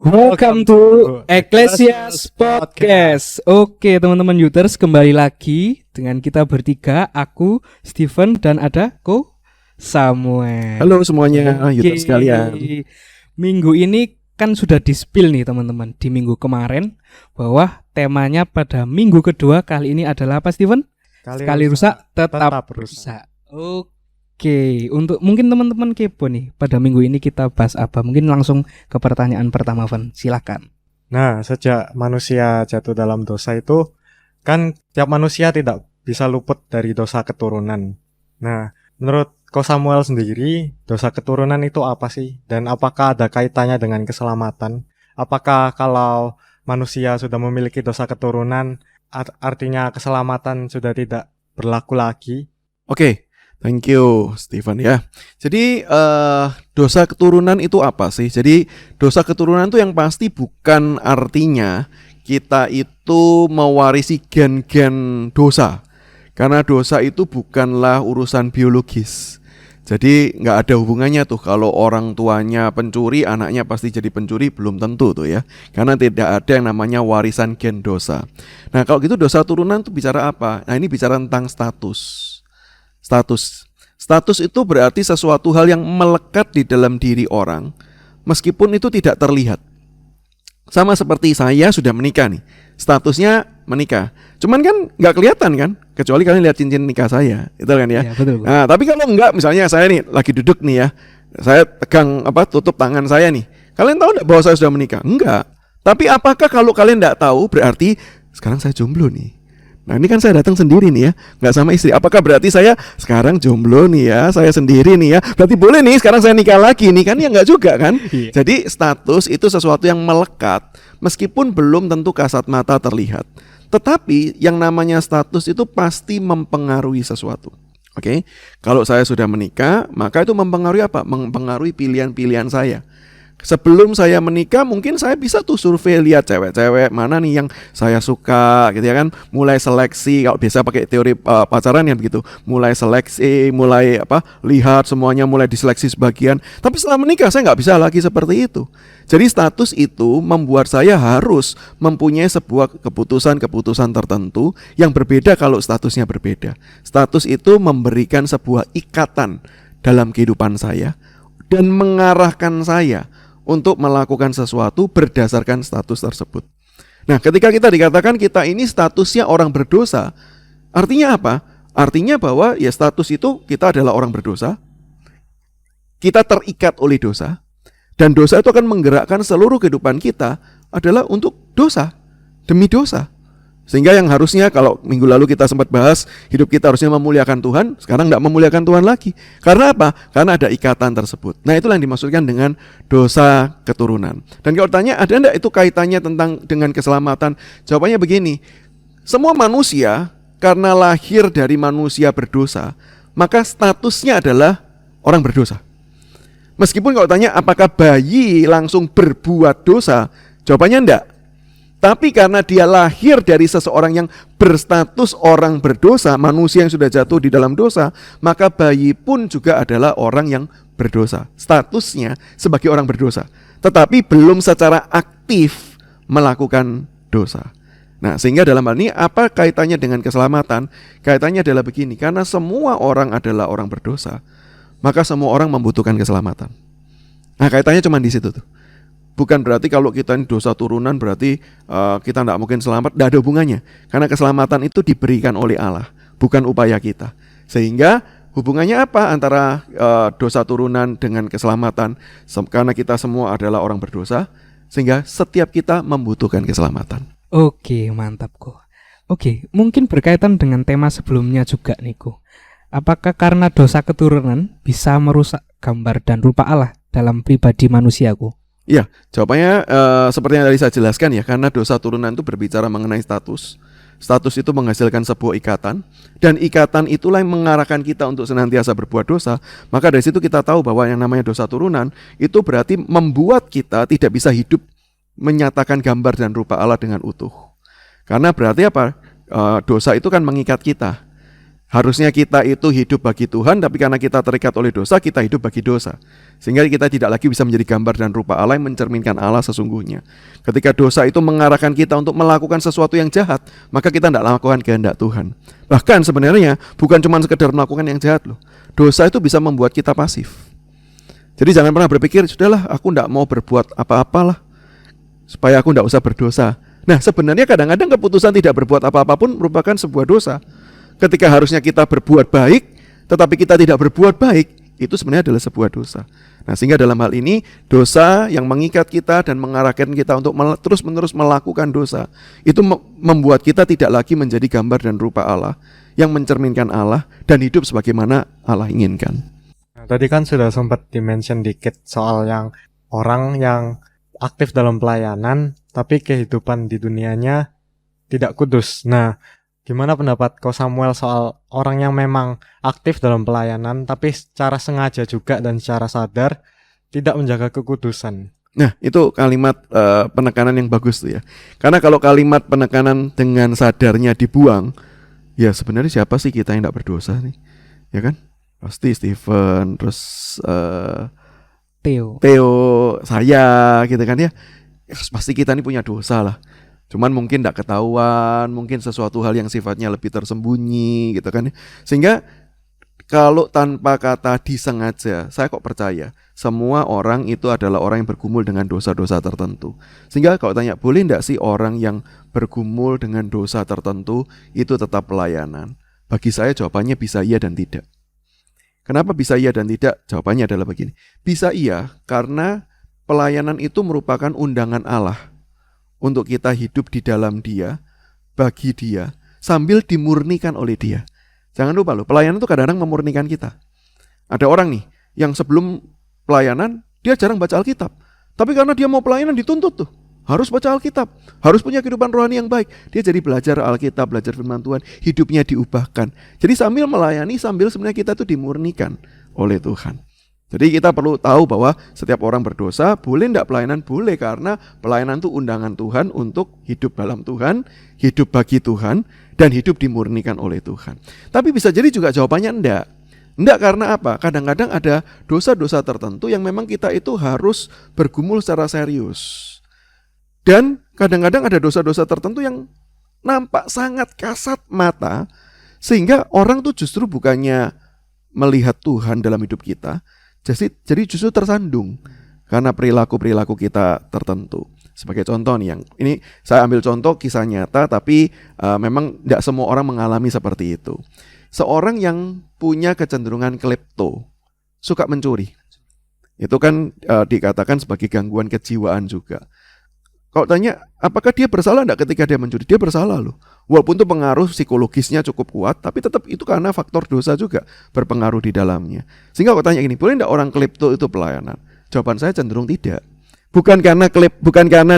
Welcome to Ecclesias Podcast. Oke teman-teman Youters, kembali lagi dengan kita bertiga. Aku, Steven, dan ada Ko Samuel. Halo semuanya, Youters sekalian. Minggu ini kan sudah di-spill nih teman-teman di minggu kemarin, bahwa temanya pada minggu kedua kali ini adalah apa, Steven? Sekali rusak tetap rusak. Oke, untuk mungkin teman-teman kepo nih, pada minggu ini kita bahas apa? Mungkin langsung ke pertanyaan pertama, Van. Silakan. Nah, sejak manusia jatuh dalam dosa itu, kan tiap manusia tidak bisa luput dari dosa keturunan. Nah, menurut Ko Samuel sendiri, dosa keturunan itu apa sih? Dan apakah ada kaitannya dengan keselamatan? Apakah kalau manusia sudah memiliki dosa keturunan, artinya keselamatan sudah tidak berlaku lagi? Oke, thank you Steven ya. Jadi dosa keturunan itu apa sih? Jadi dosa keturunan itu yang pasti bukan artinya kita itu mewarisi gen-gen dosa. Karena dosa itu bukanlah urusan biologis. Jadi nggak ada hubungannya tuh kalau orang tuanya pencuri, anaknya pasti jadi pencuri, belum tentu tuh ya. Karena tidak ada yang namanya warisan gen dosa. Nah kalau gitu dosa turunan tuh bicara apa? Nah ini bicara tentang status. Status itu berarti sesuatu hal yang melekat di dalam diri orang, meskipun itu tidak terlihat. Sama seperti saya sudah menikah nih, statusnya menikah. Cuman kan nggak kelihatan kan, kecuali kalian lihat cincin nikah saya, itu kan ya. Ya betul. Nah, tapi kalau enggak, misalnya saya nih lagi duduk nih ya, saya pegang tutup tangan saya nih. Kalian tahu enggak bahwa saya sudah menikah? Enggak. Tapi apakah kalau kalian enggak tahu berarti sekarang saya jomblo nih? Nah ini kan saya datang sendiri nih ya, nggak sama istri. Apakah berarti saya sekarang jomblo nih ya, saya sendiri nih ya, berarti boleh nih sekarang saya nikah lagi nih kan? Ya nggak juga kan. Jadi status itu sesuatu yang melekat, meskipun belum tentu kasat mata terlihat. Tetapi yang namanya status itu pasti mempengaruhi sesuatu. Oke, kalau saya sudah menikah, maka itu mempengaruhi apa? Mempengaruhi pilihan-pilihan saya. Sebelum saya menikah mungkin saya bisa tuh survei, lihat cewek-cewek mana nih yang saya suka gitu ya kan. Mulai seleksi, kalau biasa pakai teori pacaran ya begitu. Mulai seleksi, mulai lihat semuanya, mulai diseleksi sebagian. Tapi setelah menikah saya nggak bisa lagi seperti itu. Jadi status itu membuat saya harus mempunyai sebuah keputusan-keputusan tertentu yang berbeda kalau statusnya berbeda. Status itu memberikan sebuah ikatan dalam kehidupan saya dan mengarahkan saya untuk melakukan sesuatu berdasarkan status tersebut. Nah, ketika kita dikatakan kita ini statusnya orang berdosa, artinya apa? Artinya bahwa ya status itu kita adalah orang berdosa, kita terikat oleh dosa, dan dosa itu akan menggerakkan seluruh kehidupan kita adalah untuk dosa, demi dosa. Sehingga yang harusnya kalau minggu lalu kita sempat bahas hidup kita harusnya memuliakan Tuhan, sekarang tidak memuliakan Tuhan lagi. Karena apa? Karena ada ikatan tersebut. Nah itulah yang dimaksudkan dengan dosa keturunan. Dan kalau tanya ada enggak itu kaitannya dengan keselamatan? Jawabannya begini, semua manusia karena lahir dari manusia berdosa, maka statusnya adalah orang berdosa. Meskipun kalau tanya apakah bayi langsung berbuat dosa, jawabannya enggak. Tapi karena dia lahir dari seseorang yang berstatus orang berdosa, manusia yang sudah jatuh di dalam dosa, maka bayi pun juga adalah orang yang berdosa. Statusnya sebagai orang berdosa, tetapi belum secara aktif melakukan dosa. Nah, sehingga dalam hal ini apa kaitannya dengan keselamatan? Kaitannya adalah begini, karena semua orang adalah orang berdosa, maka semua orang membutuhkan keselamatan. Nah, kaitannya cuma di situ tuh. Bukan berarti kalau kita ini dosa turunan berarti kita tidak mungkin selamat. Tidak ada hubungannya. Karena keselamatan itu diberikan oleh Allah, bukan upaya kita. Sehingga hubungannya apa antara dosa turunan dengan keselamatan? Karena kita semua adalah orang berdosa, sehingga setiap kita membutuhkan keselamatan. Oke, mantap kok. Oke, mungkin berkaitan dengan tema sebelumnya juga nih Ko. Apakah karena dosa keturunan bisa merusak gambar dan rupa Allah dalam pribadi manusiaku? Ya, jawabannya seperti yang tadi saya jelaskan ya, karena dosa turunan itu berbicara mengenai status. Status itu menghasilkan sebuah ikatan, dan ikatan itulah yang mengarahkan kita untuk senantiasa berbuat dosa. Maka dari situ kita tahu bahwa yang namanya dosa turunan itu berarti membuat kita tidak bisa hidup menyatakan gambar dan rupa Allah dengan utuh. Karena berarti apa? Dosa itu kan mengikat kita. Harusnya kita itu hidup bagi Tuhan, tapi karena kita terikat oleh dosa, kita hidup bagi dosa. Sehingga kita tidak lagi bisa menjadi gambar dan rupa Allah yang mencerminkan Allah sesungguhnya. Ketika dosa itu mengarahkan kita untuk melakukan sesuatu yang jahat, maka kita tidak melakukan kehendak Tuhan. Bahkan sebenarnya bukan cuma sekedar melakukan yang jahat loh. Dosa itu bisa membuat kita pasif. Jadi jangan pernah berpikir, sudahlah aku tidak mau berbuat apa-apalah supaya aku tidak usah berdosa. Nah sebenarnya kadang-kadang keputusan tidak berbuat apa-apa pun merupakan sebuah dosa. Ketika harusnya kita berbuat baik, tetapi kita tidak berbuat baik, itu sebenarnya adalah sebuah dosa. Nah sehingga dalam hal ini, dosa yang mengikat kita dan mengarahkan kita untuk terus-menerus melakukan dosa, itu membuat kita tidak lagi menjadi gambar dan rupa Allah, yang mencerminkan Allah dan hidup sebagaimana Allah inginkan. Nah, tadi kan sudah sempat dimention dikit soal yang orang yang aktif dalam pelayanan, tapi kehidupan di dunianya tidak kudus. Nah, gimana pendapat Ko Samuel soal orang yang memang aktif dalam pelayanan tapi secara sengaja juga dan secara sadar tidak menjaga kekudusan? Nah itu kalimat penekanan yang bagus tuh ya. Karena kalau kalimat penekanan dengan sadarnya dibuang, ya sebenarnya siapa sih kita yang tidak berdosa nih? Ya kan? Pasti Stephen, terus Theo, saya gitu kan ya. Pasti kita ini punya dosa lah. Cuman mungkin tidak ketahuan, mungkin sesuatu hal yang sifatnya lebih tersembunyi gitu kan. Sehingga kalau tanpa kata disengaja, saya kok percaya semua orang itu adalah orang yang bergumul dengan dosa-dosa tertentu. Sehingga kalau tanya, boleh tidak sih orang yang bergumul dengan dosa tertentu itu tetap pelayanan? Bagi saya jawabannya bisa iya dan tidak. Kenapa bisa iya dan tidak? Jawabannya adalah begini. Bisa iya karena pelayanan itu merupakan undangan Allah untuk kita hidup di dalam Dia, bagi Dia, sambil dimurnikan oleh Dia. Jangan lupa loh, pelayanan itu kadang-kadang memurnikan kita. Ada orang nih, yang sebelum pelayanan, dia jarang baca Alkitab. Tapi karena dia mau pelayanan dituntut tuh, harus baca Alkitab, harus punya kehidupan rohani yang baik. Dia jadi belajar Alkitab, belajar firman Tuhan, hidupnya diubahkan. Jadi sambil melayani, sambil sebenarnya kita tuh dimurnikan oleh Tuhan. Jadi kita perlu tahu bahwa setiap orang berdosa, boleh tidak pelayanan? Boleh, karena pelayanan itu undangan Tuhan untuk hidup dalam Tuhan, hidup bagi Tuhan, dan hidup dimurnikan oleh Tuhan. Tapi bisa jadi juga jawabannya enggak. Enggak karena apa? Kadang-kadang ada dosa-dosa tertentu yang memang kita itu harus bergumul secara serius. Dan kadang-kadang ada dosa-dosa tertentu yang nampak sangat kasat mata, sehingga orang tuh justru bukannya melihat Tuhan dalam hidup kita, jadi justru tersandung karena perilaku-perilaku kita tertentu. Sebagai contoh nih, yang ini saya ambil contoh kisah nyata, tapi memang tidak semua orang mengalami seperti itu. Seorang yang punya kecenderungan klepto, suka mencuri, itu kan dikatakan sebagai gangguan kejiwaan juga. Kalau tanya, apakah dia bersalah enggak ketika dia mencuri? Dia bersalah loh. Walaupun itu pengaruh psikologisnya cukup kuat, tapi tetap itu karena faktor dosa juga berpengaruh di dalamnya. Sehingga kalau tanya gini, boleh enggak orang klepto itu pelayanan? Jawaban saya cenderung tidak. Bukan karena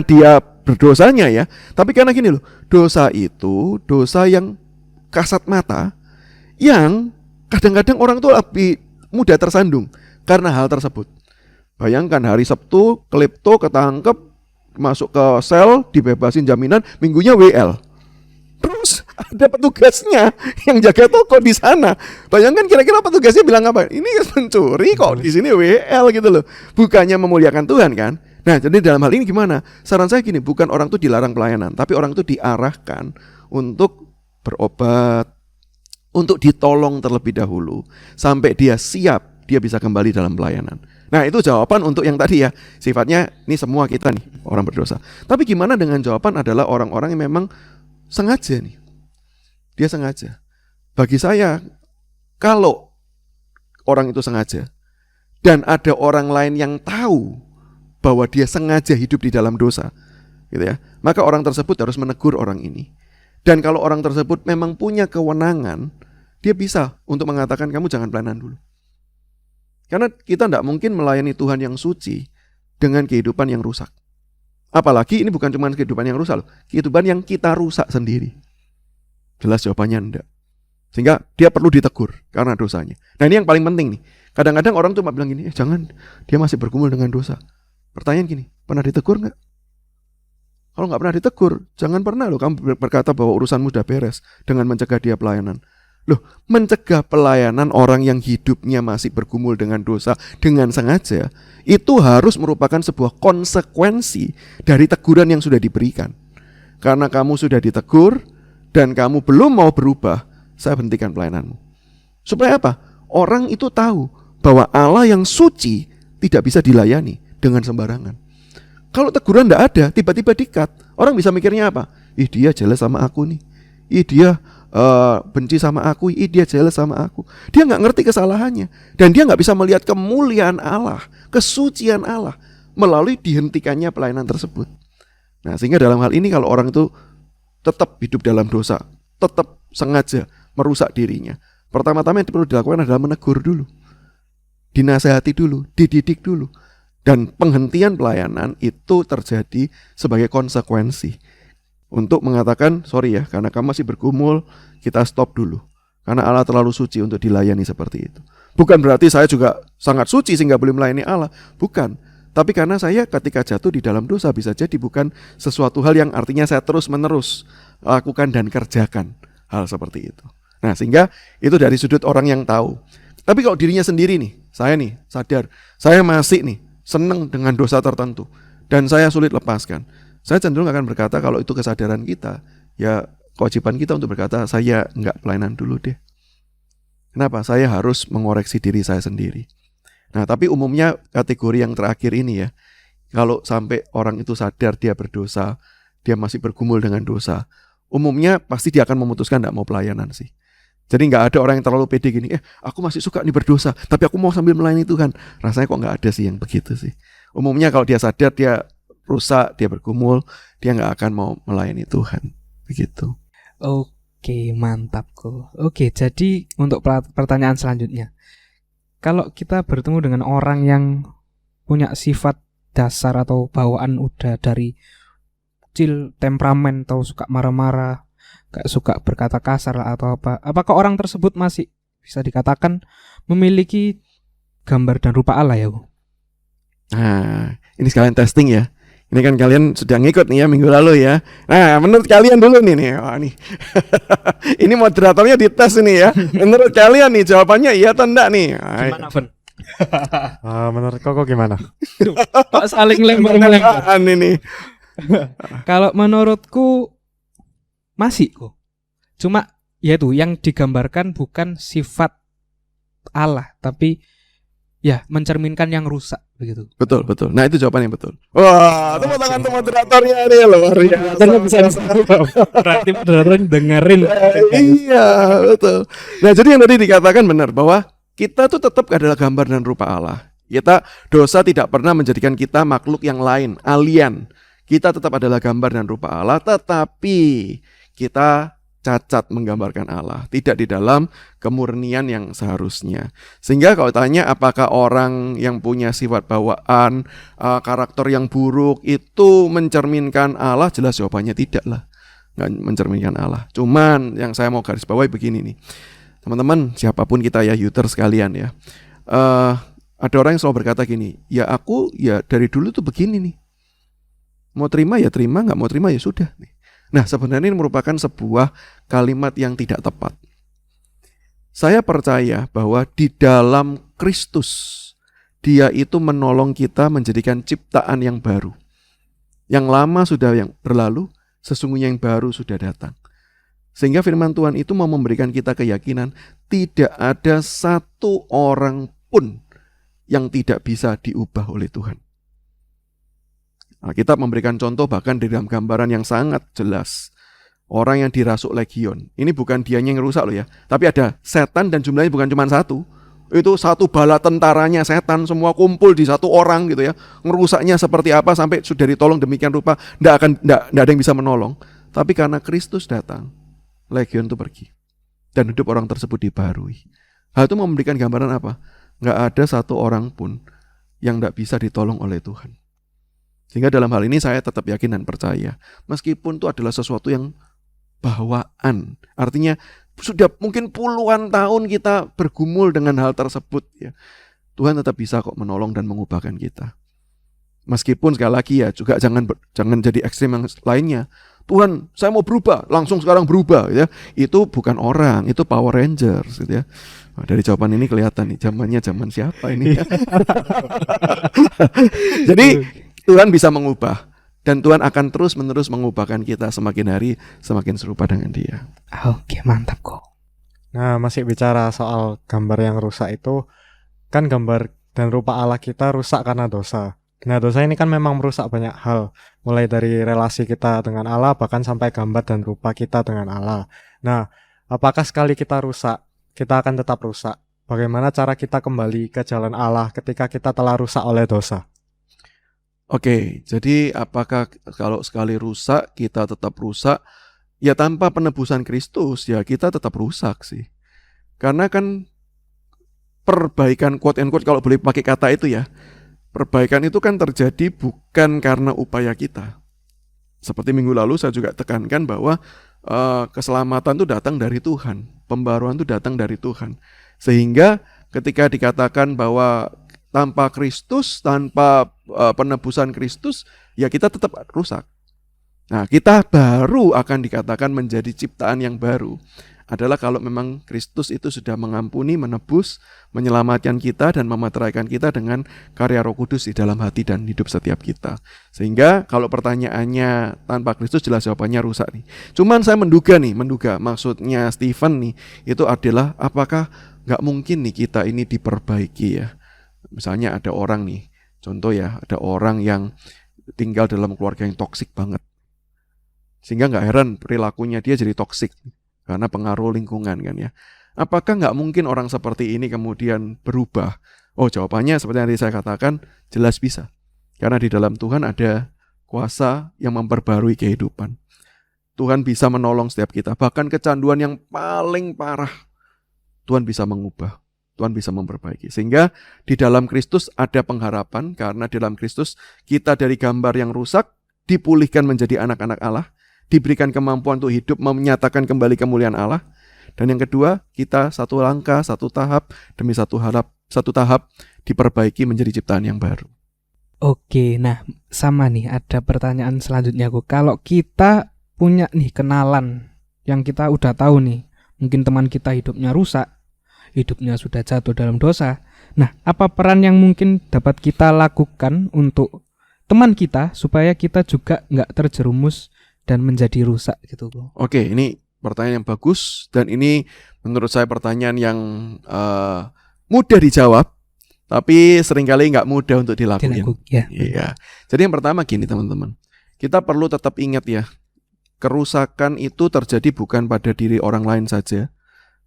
dia berdosanya ya, tapi karena gini loh, dosa itu dosa yang kasat mata, yang kadang-kadang orang tuh lebih mudah tersandung karena hal tersebut. Bayangkan hari Sabtu klepto ketangkep, masuk ke sel, dibebasin jaminan, minggunya WL. Terus ada petugasnya yang jaga toko di sana. Bayangkan kira-kira petugasnya bilang apa? Ini pencuri kok di sini WL gitu loh. Bukannya memuliakan Tuhan kan? Nah, jadi dalam hal ini gimana? Saran saya gini, bukan orang itu dilarang pelayanan, tapi orang itu diarahkan untuk berobat, untuk ditolong terlebih dahulu sampai dia siap, dia bisa kembali dalam pelayanan. Nah itu jawaban untuk yang tadi ya, sifatnya ini semua kita nih orang berdosa. Tapi gimana dengan jawaban adalah orang-orang yang memang sengaja nih, dia sengaja. Bagi saya, kalau orang itu sengaja dan ada orang lain yang tahu bahwa dia sengaja hidup di dalam dosa, gitu ya, maka orang tersebut harus menegur orang ini. Dan kalau orang tersebut memang punya kewenangan, dia bisa untuk mengatakan kamu jangan pelayanan dulu. Karena kita tidak mungkin melayani Tuhan yang suci dengan kehidupan yang rusak. Apalagi ini bukan cuma kehidupan yang rusak loh, kehidupan yang kita rusak sendiri. Jelas jawabannya enggak. Sehingga dia perlu ditegur karena dosanya. Nah ini yang paling penting nih. Kadang-kadang orang cuma bilang gini, jangan, dia masih bergumul dengan dosa. Pertanyaan gini, pernah ditegur enggak? Kalau enggak pernah ditegur, jangan pernah loh kamu berkata bahwa urusanmu sudah beres dengan mencegah dia pelayanan. Loh, mencegah pelayanan orang yang hidupnya masih bergumul dengan dosa dengan sengaja, itu harus merupakan sebuah konsekuensi dari teguran yang sudah diberikan. Karena kamu sudah ditegur dan kamu belum mau berubah, saya hentikan pelayananmu. Supaya apa? Orang itu tahu bahwa Allah yang suci tidak bisa dilayani dengan sembarangan. Kalau teguran tidak ada, tiba-tiba di-cut, orang bisa mikirnya apa? Ih, dia jealous sama aku nih. Ih, dia benci sama aku. Ih, dia jealous sama aku. Dia nggak ngerti kesalahannya, dan dia nggak bisa melihat kemuliaan Allah, kesucian Allah melalui dihentikannya pelayanan tersebut. Nah, sehingga dalam hal ini kalau orang itu tetap hidup dalam dosa, tetap sengaja merusak dirinya, pertama-tama yang perlu dilakukan adalah menegur dulu, dinasehati dulu, dididik dulu. Dan penghentian pelayanan itu terjadi sebagai konsekuensi untuk mengatakan, sorry ya, karena kamu masih bergumul, kita stop dulu. Karena Allah terlalu suci untuk dilayani seperti itu. Bukan berarti saya juga sangat suci sehingga boleh melayani Allah. Bukan. Tapi karena saya ketika jatuh di dalam dosa, bisa jadi bukan sesuatu hal yang artinya saya terus-menerus lakukan dan kerjakan hal seperti itu. Nah, sehingga itu dari sudut orang yang tahu. Tapi kalau dirinya sendiri nih, saya nih sadar, saya masih nih senang dengan dosa tertentu dan saya sulit lepaskan, saya cenderung akan berkata kalau itu kesadaran kita, ya kewajiban kita untuk berkata, saya enggak pelayanan dulu deh. Kenapa? Saya harus mengoreksi diri saya sendiri. Nah, tapi umumnya kategori yang terakhir ini ya, kalau sampai orang itu sadar dia berdosa, dia masih bergumul dengan dosa, umumnya pasti dia akan memutuskan enggak mau pelayanan sih. Jadi nggak ada orang yang terlalu pede gini, aku masih suka nih berdosa, tapi aku mau sambil melayani Tuhan. Rasanya kok nggak ada sih yang begitu sih. Umumnya kalau dia sadar dia rusak, dia bergumul, dia nggak akan mau melayani Tuhan. Begitu. Oke, mantap kok. Oke, jadi untuk pertanyaan selanjutnya, kalau kita bertemu dengan orang yang punya sifat dasar atau bawaan udah dari kecil, temperamen atau suka marah-marah, gak suka berkata kasar lah atau apa, apakah orang tersebut masih bisa dikatakan memiliki gambar dan rupa Allah ya? Nah, ini sekalian testing ya. Ini kan kalian sudah ngikut nih ya minggu lalu ya. Nah, menurut kalian dulu nih. Oh, nih. Ini moderatornya dites ini ya. Menurut kalian nih jawabannya iya atau enggak nih? Gimana, Fen? Menurut kok gimana? Kok saling lempar-lempar ini. Kalau menurutku masih kok. Cuma yaitu yang digambarkan bukan sifat Allah, tapi ya mencerminkan yang rusak begitu. Betul. Nah, itu jawaban yang betul. Wah, tepuk tangan untuk moderatornya nih loh. Berarti moderator dengerin. Iya, betul. Nah, jadi yang tadi dikatakan benar bahwa kita tuh tetap adalah gambar dan rupa Allah. Dosa tidak pernah menjadikan kita makhluk yang lain, alien. Kita tetap adalah gambar dan rupa Allah, tetapi kita cacat menggambarkan Allah, tidak di dalam kemurnian yang seharusnya. Sehingga kalau tanya apakah orang yang punya sifat bawaan, karakter yang buruk itu mencerminkan Allah, jelas jawabannya tidak lah, nggak mencerminkan Allah. Cuman yang saya mau garis bawahi begini nih, teman-teman, siapapun kita ya, youtuber sekalian ya, ada orang yang selalu berkata gini, ya aku ya dari dulu tuh begini nih, mau terima ya terima, nggak mau terima ya sudah nih. Nah, sebenarnya ini merupakan sebuah kalimat yang tidak tepat. Saya percaya bahwa di dalam Kristus, Dia itu menolong kita menjadikan ciptaan yang baru. Yang lama sudah yang berlalu, sesungguhnya yang baru sudah datang. Sehingga firman Tuhan itu mau memberikan kita keyakinan tidak ada satu orang pun yang tidak bisa diubah oleh Tuhan. Kita memberikan contoh bahkan di dalam gambaran yang sangat jelas. Orang yang dirasuk legion, ini bukan dianya yang rusak loh ya, tapi ada setan dan jumlahnya bukan cuma satu. Itu satu bala tentaranya setan semua kumpul di satu orang gitu ya. Ngerusaknya seperti apa sampai sudah ditolong demikian rupa, nggak ada yang bisa menolong. Tapi karena Kristus datang, legion itu pergi dan hidup orang tersebut dibaharui. Hal itu memberikan gambaran apa? Nggak ada satu orang pun yang nggak bisa ditolong oleh Tuhan. Sehingga dalam hal ini saya tetap yakin dan percaya, meskipun itu adalah sesuatu yang bawaan, artinya sudah mungkin puluhan tahun kita bergumul dengan hal tersebut ya, Tuhan tetap bisa kok menolong dan mengubahkan kita. Meskipun sekali lagi ya juga jangan jadi ekstrem yang lainnya, Tuhan, saya mau berubah, langsung sekarang berubah ya. Itu bukan orang, itu Power Rangers gitu ya. Nah, dari jawaban ini kelihatan nih zamannya zaman siapa ini. Jadi Tuhan bisa mengubah dan Tuhan akan terus-menerus mengubahkan kita semakin hari semakin serupa dengan Dia. Oke, mantap kok. Nah, masih bicara soal gambar yang rusak itu, kan gambar dan rupa Allah kita rusak karena dosa. Nah, dosa ini kan memang merusak banyak hal, mulai dari relasi kita dengan Allah, bahkan sampai gambar dan rupa kita dengan Allah. Nah, apakah sekali kita rusak, kita akan tetap rusak? Bagaimana cara kita kembali ke jalan Allah ketika kita telah rusak oleh dosa? Oke, jadi apakah kalau sekali rusak, kita tetap rusak? Ya tanpa penebusan Kristus, ya kita tetap rusak sih. Karena kan perbaikan quote and quote kalau boleh pakai kata itu ya, perbaikan itu kan terjadi bukan karena upaya kita. Seperti minggu lalu saya juga tekankan bahwa keselamatan itu datang dari Tuhan, pembaruan itu datang dari Tuhan. Sehingga ketika dikatakan bahwa tanpa Kristus, tanpa penebusan Kristus, ya kita tetap rusak. Nah, kita baru akan dikatakan menjadi ciptaan yang baru adalah kalau memang Kristus itu sudah mengampuni, menebus, menyelamatkan kita dan memeteraikan kita dengan karya Roh Kudus di dalam hati dan hidup setiap kita. Sehingga kalau pertanyaannya tanpa Kristus jelas jawabannya rusak nih. Cuman saya menduga maksudnya Stephen nih itu adalah apakah nggak mungkin nih kita ini diperbaiki ya. Misalnya ada orang nih, contoh ya, ada orang yang tinggal dalam keluarga yang toksik banget. Sehingga nggak heran perilakunya dia jadi toksik. Karena pengaruh lingkungan kan ya. Apakah nggak mungkin orang seperti ini kemudian berubah? Oh, jawabannya seperti yang tadi saya katakan, jelas bisa. Karena di dalam Tuhan ada kuasa yang memperbarui kehidupan. Tuhan bisa menolong setiap kita. Bahkan kecanduan yang paling parah, Tuhan bisa mengubah. Tuhan bisa memperbaiki. Sehingga di dalam Kristus ada pengharapan. Karena di dalam Kristus kita dari gambar yang rusak dipulihkan menjadi anak-anak Allah. Diberikan kemampuan untuk hidup menyatakan kembali kemuliaan Allah. Dan yang kedua, kita satu langkah, satu tahap demi satu tahap diperbaiki menjadi ciptaan yang baru. Oke, nah sama nih ada pertanyaan selanjutnya aku. Kalau kita punya nih kenalan yang kita udah tahu nih, mungkin teman kita hidupnya rusak, hidupnya sudah jatuh dalam dosa. Nah, apa peran yang mungkin dapat kita lakukan untuk teman kita supaya kita juga nggak terjerumus dan menjadi rusak gitu bro? Oke, ini pertanyaan yang bagus dan ini menurut saya pertanyaan yang mudah dijawab, tapi seringkali nggak mudah untuk dilakukan. Ya. Iya. Jadi yang pertama gini teman-teman, kita perlu tetap ingat ya, kerusakan itu terjadi bukan pada diri orang lain saja,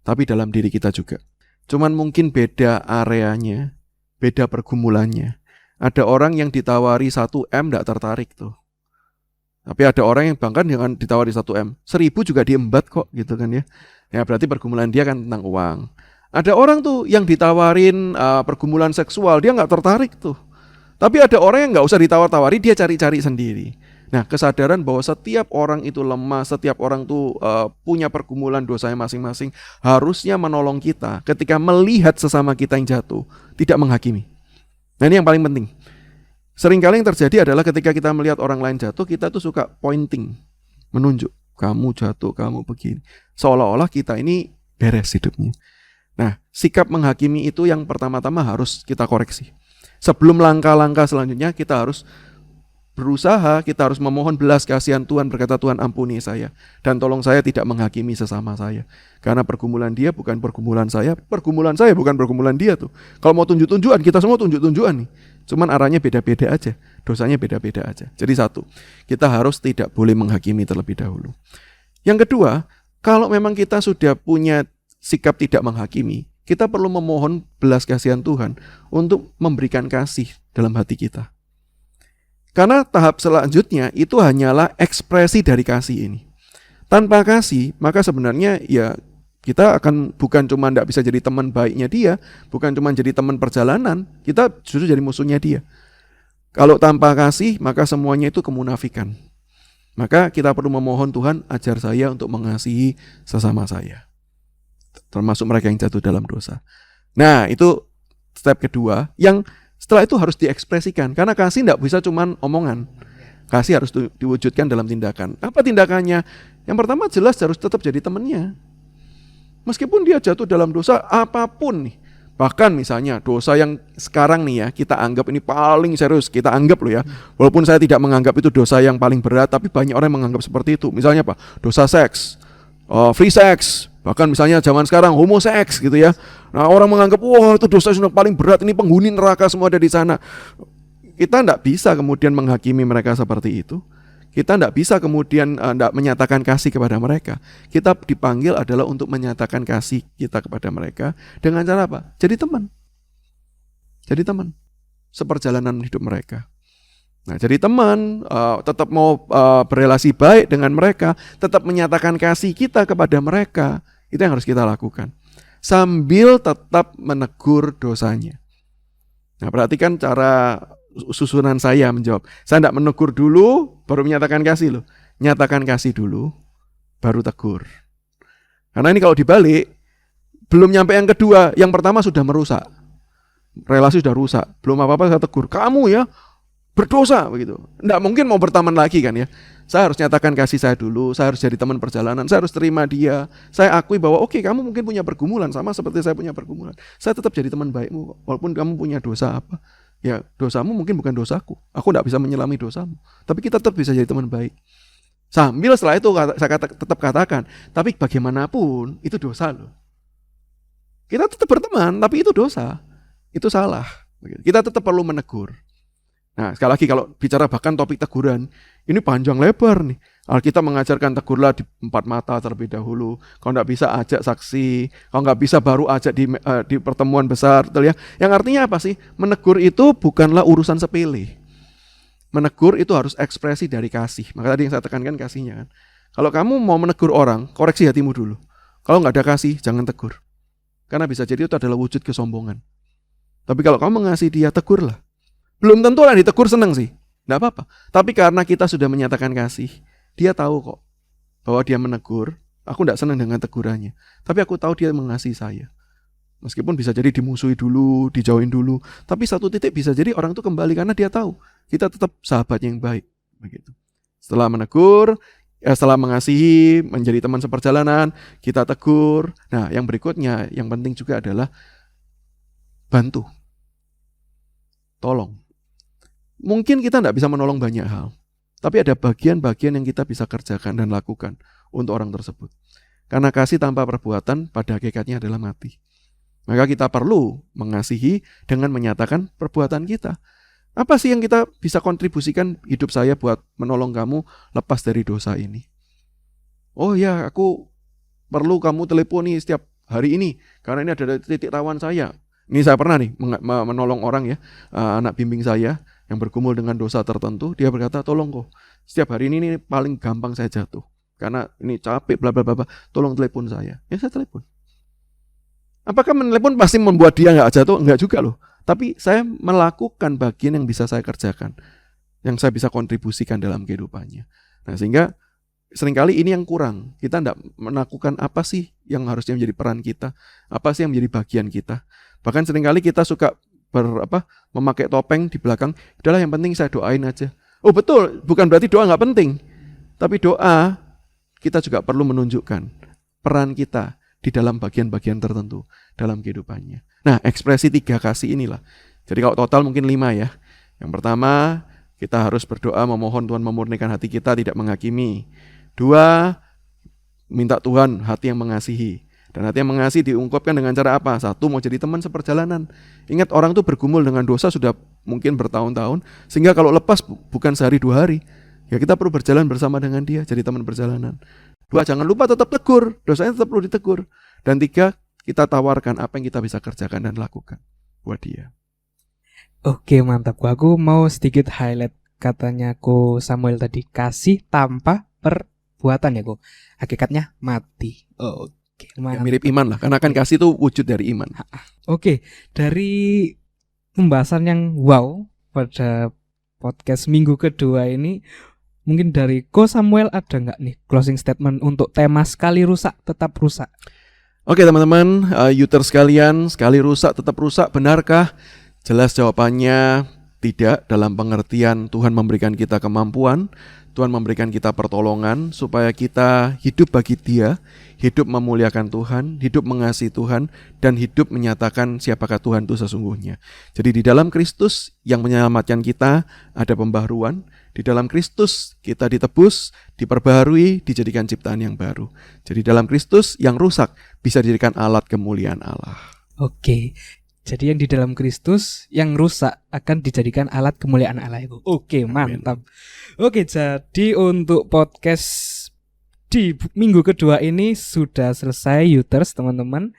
tapi dalam diri kita juga. Cuman mungkin beda areanya, beda pergumulannya. Ada orang yang ditawari 1M nggak tertarik tuh. Tapi ada orang yang bahkan dengan ditawari 1M, 1000 juga diembat kok gitu kan ya. Ya berarti pergumulan dia kan tentang uang. Ada orang tuh yang ditawarin pergumulan seksual, dia nggak tertarik tuh. Tapi ada orang yang nggak usah ditawar-tawari, dia cari-cari sendiri. Nah, kesadaran bahwa setiap orang itu lemah, setiap orang tuh punya pergumulan dosanya masing-masing, harusnya menolong kita ketika melihat sesama kita yang jatuh, tidak menghakimi. Nah ini yang paling penting. Seringkali yang terjadi adalah ketika kita melihat orang lain jatuh, kita tuh suka pointing, menunjuk, kamu jatuh, kamu begini. Seolah-olah kita ini beres hidupnya. Nah, sikap menghakimi itu yang pertama-tama harus kita koreksi. Sebelum langkah-langkah selanjutnya, kita harus berusaha, kita harus memohon belas kasihan Tuhan, berkata Tuhan ampuni saya. Dan tolong saya tidak menghakimi sesama saya. Karena pergumulan dia bukan pergumulan saya bukan pergumulan dia tuh. Kalau mau tunjuk-tunjukan, kita semua tunjuk-tunjukan nih. Cuman arahnya beda-beda aja, dosanya beda-beda aja. Jadi satu, kita harus tidak boleh menghakimi terlebih dahulu. Yang kedua, kalau memang kita sudah punya sikap tidak menghakimi, kita perlu memohon belas kasihan Tuhan untuk memberikan kasih dalam hati kita. Karena tahap selanjutnya itu hanyalah ekspresi dari kasih ini. Tanpa kasih, maka sebenarnya ya kita akan bukan cuma tidak bisa jadi teman baiknya dia, bukan cuma jadi teman perjalanan, kita justru jadi musuhnya dia. Kalau tanpa kasih, maka semuanya itu kemunafikan. Maka kita perlu memohon Tuhan, ajar saya untuk mengasihi sesama saya, termasuk mereka yang jatuh dalam dosa. Nah, itu step kedua yang setelah itu harus diekspresikan. Karena kasih tidak bisa cuma omongan. Kasih harus diwujudkan dalam tindakan. Apa tindakannya? Yang pertama jelas harus tetap jadi temannya. Meskipun dia jatuh dalam dosa apapun nih. Bahkan misalnya dosa yang sekarang nih ya, kita anggap ini paling serius, kita anggap loh ya. Walaupun saya tidak menganggap itu dosa yang paling berat, tapi banyak orang yang menganggap seperti itu. Misalnya apa? Dosa seks, free sex, bahkan misalnya zaman sekarang homoseks gitu ya. Nah orang menganggap wah itu dosa yang paling berat, ini penghuni neraka semua ada di sana. Kita tidak bisa kemudian menghakimi mereka seperti itu. Kita tidak bisa kemudian tidak menyatakan kasih kepada mereka. Kita dipanggil adalah untuk menyatakan kasih kita kepada mereka dengan cara apa? Jadi teman. Jadi teman. Seperjalanan hidup mereka. Nah, jadi teman, tetap mau berrelasi baik dengan mereka, tetap menyatakan kasih kita kepada mereka. Itu yang harus kita lakukan. Sambil tetap menegur dosanya. Nah, perhatikan cara susunan saya menjawab. Saya tidak menegur dulu, baru menyatakan kasih loh. Nyatakan kasih dulu, baru tegur. Karena ini kalau dibalik, belum nyampe yang kedua, yang pertama sudah merusak. Relasi sudah rusak, belum apa-apa saya tegur. Kamu ya berdosa begitu. Tidak mungkin mau berteman lagi kan ya. Saya harus nyatakan kasih saya dulu, saya harus jadi teman perjalanan, saya harus terima dia. Saya akui bahwa oke, kamu mungkin punya pergumulan sama seperti saya punya pergumulan. Saya tetap jadi teman baikmu walaupun kamu punya dosa apa. Ya dosamu mungkin bukan dosaku. Aku tidak bisa menyelami dosamu. Tapi kita tetap bisa jadi teman baik. Sambil setelah itu saya tetap katakan, tapi bagaimanapun itu dosa loh. Kita tetap berteman, tapi itu dosa. Itu salah. Kita tetap perlu menegur. Nah sekali lagi kalau bicara bahkan topik teguran, ini panjang lebar nih. Alkitab mengajarkan tegurlah di 4 mata terlebih dahulu. Kalau nggak bisa ajak saksi, kalau nggak bisa baru ajak di pertemuan besar, betul ya. Yang artinya apa sih? Menegur itu bukanlah urusan sepele. Menegur itu harus ekspresi dari kasih. Maka tadi yang saya tekankan kasihnya kan. Kalau kamu mau menegur orang, koreksi hatimu dulu. Kalau nggak ada kasih, jangan tegur. Karena bisa jadi itu adalah wujud kesombongan. Tapi kalau kamu mengasihi dia, tegurlah. Belum tentu orang ditegur senang sih, nggak apa-apa. Tapi karena kita sudah menyatakan kasih, dia tahu kok bahwa dia menegur. Aku nggak senang dengan tegurannya, tapi aku tahu dia mengasihi saya. Meskipun bisa jadi dimusuhi dulu, dijauhin dulu, tapi satu titik bisa jadi orang itu kembali karena dia tahu kita tetap sahabat yang baik. Begitu. Setelah menegur, setelah mengasihi, menjadi teman seperjalanan, kita tegur. Nah, yang berikutnya, yang penting juga adalah bantu, tolong. Mungkin kita tidak bisa menolong banyak hal, tapi ada bagian-bagian yang kita bisa kerjakan dan lakukan untuk orang tersebut. Karena kasih tanpa perbuatan pada hakikatnya adalah mati. Maka kita perlu mengasihi dengan menyatakan perbuatan kita. Apa sih yang kita bisa kontribusikan hidup saya buat menolong kamu lepas dari dosa ini? Oh ya, aku perlu kamu teleponi setiap hari ini, karena ini ada titik rawan saya. Ini saya pernah nih menolong orang ya, anak bimbing saya yang bergumul dengan dosa tertentu. Dia berkata, tolong kok, setiap hari ini paling gampang saya jatuh. Karena ini capek, bla bla bla, tolong telepon saya. Ya saya telepon. Apakah menelepon pasti membuat dia nggak jatuh? Enggak juga loh. Tapi saya melakukan bagian yang bisa saya kerjakan, yang saya bisa kontribusikan dalam kehidupannya. Nah sehingga seringkali ini yang kurang. Kita tidak melakukan apa sih yang harusnya menjadi peran kita, apa sih yang menjadi bagian kita. Bahkan seringkali kita suka memakai topeng di belakang. Udahlah yang penting saya doain aja. Oh betul, bukan berarti doa nggak penting. Tapi doa kita juga perlu menunjukkan peran kita di dalam bagian-bagian tertentu dalam kehidupannya. Nah, ekspresi 3 kasih inilah. Jadi kalau total mungkin 5 ya. Yang pertama, kita harus berdoa memohon Tuhan memurnikan hati kita, tidak menghakimi. 2, minta Tuhan hati yang mengasihi. Dan hati yang mengasihi diungkapkan dengan cara apa? 1, mau jadi teman seperjalanan. Ingat orang itu bergumul dengan dosa sudah mungkin bertahun-tahun, sehingga kalau lepas bukan sehari 2 hari. Ya kita perlu berjalan bersama dengan dia, jadi teman perjalanan. 2, jangan lupa tetap tegur, dosanya tetap perlu ditegur. Dan 3, kita tawarkan apa yang kita bisa kerjakan dan lakukan buat dia. Oke, mantap. Aku mau sedikit highlight katanya Ko Samuel tadi, kasih tanpa perbuatan ya Ko. Hakikatnya mati. Oke, ya, mirip iman lah, karena kan kasih itu wujud dari iman. Oke, dari pembahasan yang wow pada podcast minggu kedua ini, mungkin dari Ko Samuel ada nggak nih closing statement untuk tema sekali rusak tetap rusak? Oke teman-teman, youtuber sekalian, sekali rusak tetap rusak, benarkah? Jelas jawabannya Tidak, dalam pengertian Tuhan memberikan kita kemampuan, Tuhan memberikan kita pertolongan supaya kita hidup bagi Dia, hidup memuliakan Tuhan, hidup mengasihi Tuhan, dan hidup menyatakan siapakah Tuhan itu sesungguhnya. Jadi di dalam Kristus yang menyelamatkan kita ada pembaharuan, di dalam Kristus kita ditebus, diperbaharui, dijadikan ciptaan yang baru. Jadi dalam Kristus yang rusak bisa dijadikan alat kemuliaan Allah. Oke. Jadi yang di dalam Kristus yang rusak akan dijadikan alat kemuliaan Allah itu. Oke, mantap. Oke, jadi untuk podcast di minggu kedua ini sudah selesai, Youters teman-teman.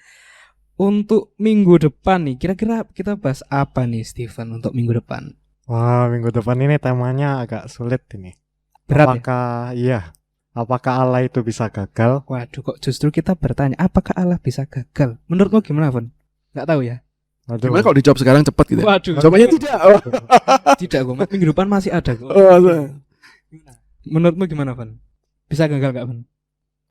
Untuk minggu depan nih, kira-kira kita bahas apa nih, Steven, untuk minggu depan? Wah, minggu depan ini temanya agak sulit ini. Berat Apakah Allah itu bisa gagal? Waduh, kok justru kita bertanya, apakah Allah bisa gagal? Menurutmu gimana, Von? Nggak tahu ya? Aduh. Gimana kalau dijawab sekarang cepat gitu? Waduh. Jawabannya tidak. Tidak, gue minggu depan masih ada kok. Menurutmu gimana, Van? Bisa gagal nggak, Van?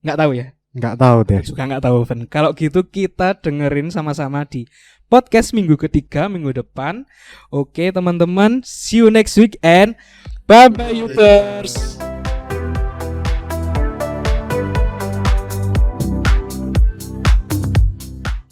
Nggak tahu ya? Nggak tahu deh. Juga nggak tahu, Van. Kalau gitu kita dengerin sama-sama di podcast minggu ketiga minggu depan. Oke, teman-teman, see you next week and bye-bye, Youters.